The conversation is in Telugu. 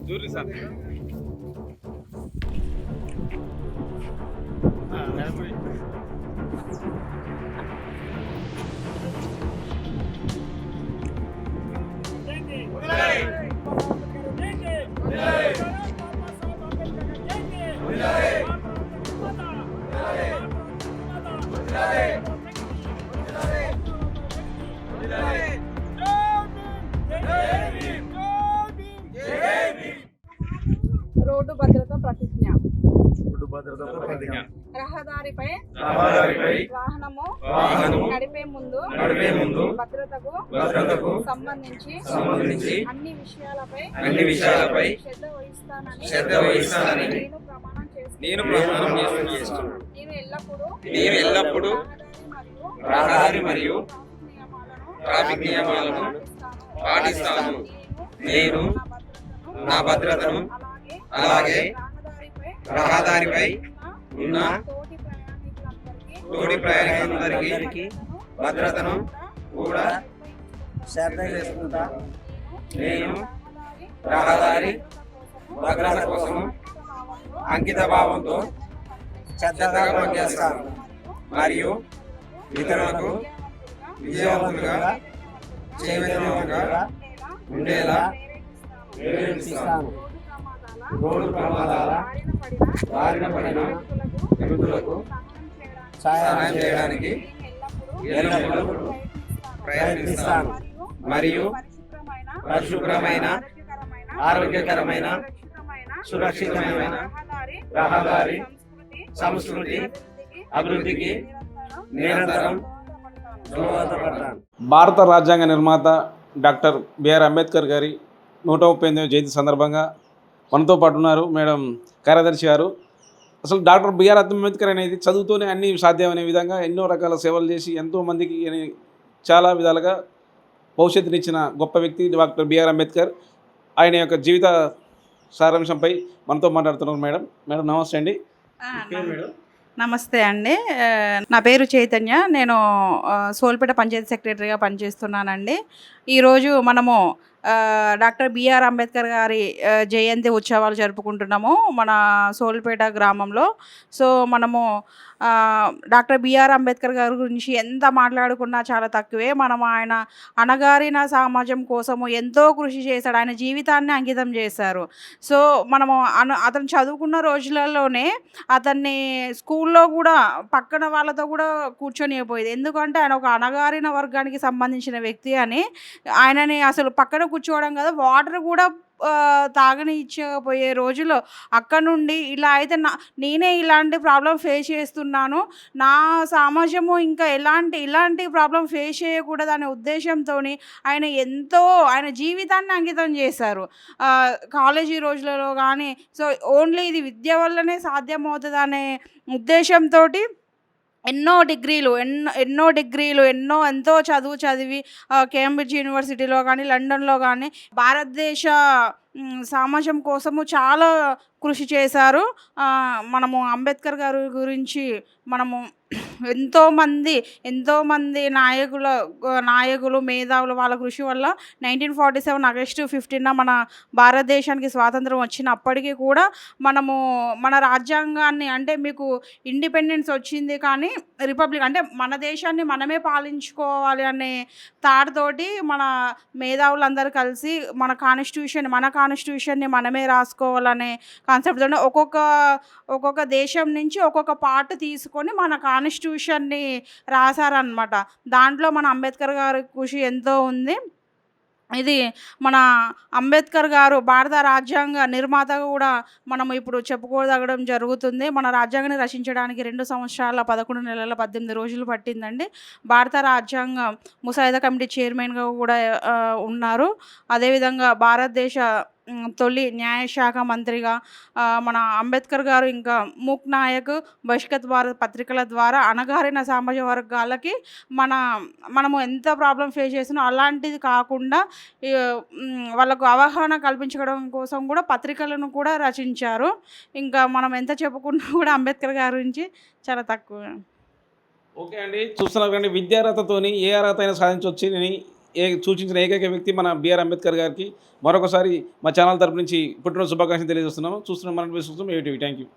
జూరి సార్ రోడ్డు భద్రత ప్రతిజ్ఞ. రోడ్డు భద్రత ప్రతిజ్ఞ. రహదారిపై వాహనము నడిపే ముందు భద్రతకు సంబంధించి అన్ని విషయాలపై శ్రద్ధ వహిస్తానని నేను ప్రమాణం చేస్తున్నాను. నేను ఎల్లప్పుడూ రహదారి మరియు ట్రాఫిక్ నియమాలను పాటిస్తాను. నేను నా భద్రతను అలాగే రహదారిపై ఉన్న తోటి ప్రయాణికులందరికీ భద్రతను కూడా శ్రద్ధ చేసుకుంటా. నేను రహదారి భద్రత కోసం అంకిత భావంతో శ్రద్ధగా పనిచేస్తాను మరియు ఇతరులకు విజయవంతులుగా చేయగలిగేలా ఉండేలా ప్రేరేపిస్తాను. రోడ్డు ప్రమాదాల బారిన పడిన వ్యక్తులకు సహాయం చేయడానికి ఎల్లప్పుడూ ప్రయత్నిస్తాను మరియు పరిశుభ్రమైన ఆరోగ్యకరమైన సురక్షితమైన రహదారి సంస్కృతి అభివృద్ధికి నిరంతరం దోహదపడతాను. భారత రాజ్యాంగ నిర్మాత డాక్టర్ బిఆర్ అంబేద్కర్ గారి 138వ జయంతి సందర్భంగా మనతో పాటు ఉన్నారు మేడం కార్యదర్శి గారు. అసలు డాక్టర్ బిఆర్ అంబేద్కర్ అనేది చదువుతూనే అన్ని సాధ్యమనే విధంగా ఎన్నో రకాల సేవలు చేసి ఎంతోమందికి చాలా విధాలుగా భవిష్యత్తునిచ్చిన గొప్ప వ్యక్తి డాక్టర్ బిఆర్ అంబేద్కర్. ఆయన యొక్క జీవిత సారాంశంపై మనతో మాట్లాడుతున్నారు మేడం నమస్తే అండి. నమస్తే అండి. నా పేరు చైతన్య. నేను సోల్పేట పంచాయతీ సెక్రటరీగా పనిచేస్తున్నానండి. ఈరోజు మనము డాక్టర్ బిఆర్ అంబేద్కర్ గారి జయంతి ఉత్సవాలు జరుపుకుంటున్నాము మన సోల్పేట గ్రామంలో. సో మనము డాక్టర్ బిఆర్ అంబేద్కర్ గారి గురించి ఎంత మాట్లాడుకున్నా చాలా తక్కువే. మనం ఆయన అణగారిన సమాజం కోసము ఎంతో కృషి చేశాడు. ఆయన జీవితాన్ని అంకితం చేశారు. సో మనము అతను చదువుకున్న రోజులలోనే అతన్ని స్కూల్లో కూడా పక్కన వాళ్ళతో కూడా కూర్చొనిపోయేది. ఎందుకంటే ఆయన ఒక అణగారిన వర్గానికి సంబంధించిన వ్యక్తి అని ఆయనని అసలు పక్కన కూర్చోవడం కదా, వాటర్ కూడా తాగనిచ్చకపోయే రోజుల్లో అక్కడ నుండి ఇలా అయితే నేనే ఇలాంటి ప్రాబ్లం ఫేస్ చేస్తున్నాను, నా సమాజము ఇంకా ఇలాంటి ప్రాబ్లం ఫేస్ చేయకూడదు అనే ఉద్దేశంతో ఆయన జీవితాన్ని అంకితం చేశారు కాలేజీ రోజులలో కానీ. సో ఓన్లీ ఇది విద్య వల్లనే సాధ్యమవుతుంది ఉద్దేశంతో ఎంతో చదివి కేంబ్రిడ్జ్ యూనివర్సిటీలో కానీ లండన్లో కానీ భారతదేశ సమాజం కోసము చాలా కృషి చేశారు. మనము అంబేద్కర్ గారి గురించి మనము ఎంతోమంది నాయకులు మేధావులు వాళ్ళ కృషి వల్ల 1947 ఆగస్టు 15 మన భారతదేశానికి స్వాతంత్రం వచ్చినప్పటికీ కూడా మనము మన రాజ్యాంగాన్ని అంటే మీకు ఇండిపెండెన్స్ వచ్చింది కానీ రిపబ్లిక్ అంటే మన దేశాన్ని మనమే పాలించుకోవాలి అనే తాడుతోటి మన మేధావులందరూ కలిసి మన కాన్స్టిట్యూషన్ని మనమే రాసుకోవాలనే కాన్సెప్ట్తో ఒక్కొక్క దేశం నుంచి ఒక్కొక్క పార్ట్ తీసుకొని మన కాన్స్టిట్యూషన్ని రాశారనమాట. దాంట్లో మన అంబేద్కర్ గారి కృషి ఎంతో ఉంది. ఇది మన అంబేద్కర్ గారు భారత రాజ్యాంగ నిర్మాతగా కూడా మనం ఇప్పుడు చెప్పుకోదగడం జరుగుతుంది. మన రాజ్యాంగాన్ని రచించడానికి 2 సంవత్సరాల 11 నెలల 18 రోజులు పట్టిందండి. భారత రాజ్యాంగ ముసాయిదా కమిటీ చైర్మన్గా కూడా ఉన్నారు. అదేవిధంగా భారతదేశ తొలి న్యాయశాఖ మంత్రిగా మన అంబేద్కర్ గారు ఇంకా మూక్ నాయక్, బహిష్కత్ భారత్ పత్రికల ద్వారా అణగారిన సామాజిక వర్గాలకి మనము ఎంత ప్రాబ్లం ఫేస్ చేసినా అలాంటిది కాకుండా వాళ్ళకు అవగాహన కల్పించడం కోసం కూడా పత్రికలను కూడా రచించారు. ఇంకా మనం ఎంత చెప్పుకున్నా కూడా అంబేద్కర్ గారి గురించి చాలా తక్కువ. ఓకే అండి, చూస్తున్నారు కానీ విద్యార్హతతోని ఏ అర్హత అయినా సాధించవచ్చు. సూచించిన ఏకైక వ్యక్తి మన బిఆర్ అంబేద్కర్ గారికి మరొకసారి మా ఛానల్ తరపు నుంచి పుట్టినరోజు శుభాకాంక్షలు తెలియజేస్తున్నాము. చూస్తున్నాం మనం చూస్తున్నాం ఏటీవీ. Thank you.